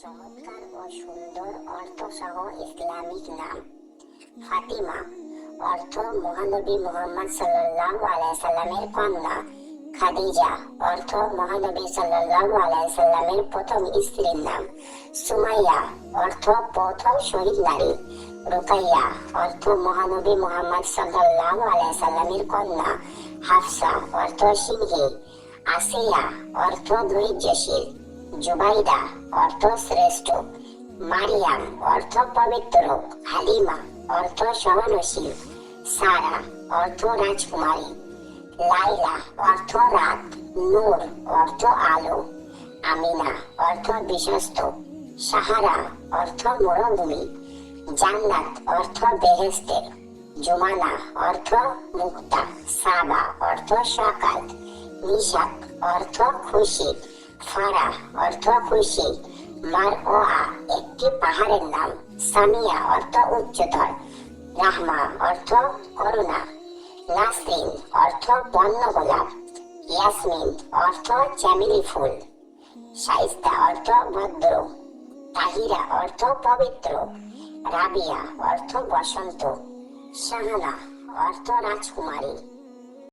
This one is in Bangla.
চমৎকার ও সুন্দর অর্থসহ ইসলামিক নাম। ফাতিমা অর্থ মহানবী মুহাম্মদ সাল্লাল্লাহু আলাইহি সাল্লামের কন্যা। খাদিজা অর্থ মহানবী সাল্লাল্লাহু আলাইহি সাল্লামের প্রথম স্ত্রীর নাম। সুমাইয়া অর্থ প্রথম শহীদ নারী। রুকাইয়া অর্থ মহানবী মুহাম্মদ সাল্লাল্লাহু আলাইহি সাল্লামের কন্যা। হাফসা অর্থ সিংহী। আসিয়া অর্থ ধৈর্যশীল। জুবাইদা অর্থ শ্রেষ্ঠ। মারিয়াম অর্থ পবিত্র। হালিমা অর্থ সহনশীল। সারা অর্থ রাজকুমারী। লাইলা অর্থ রাত। নূর অর্থ আলো। আমিনা অর্থ বিশ্বস্ত। সাহারা অর্থ মরুভূমি। জান্নাত অর্থ বেহেশতের। জুমানা অর্থ মুক্তা। সাবা অর্থ সকাল। মিশাক অর্থ খুশি। ফারা অর্থ খুশি। মারওয়া একটি পাহাড়ের নাম। সামিয়া অর্থ উচ্চতর। রাহমা অর্থ করুণা। নাসরিন অর্থ বন্য গোলাপ। ইয়াসমিন অর্থ চামেলি ফুল। শাইস্তা অর্থ ভদ্র। তাহিরা অর্থ পবিত্র। রাবিয়া অর্থ বসন্ত। শাহানা অর্থ রাজকুমারী।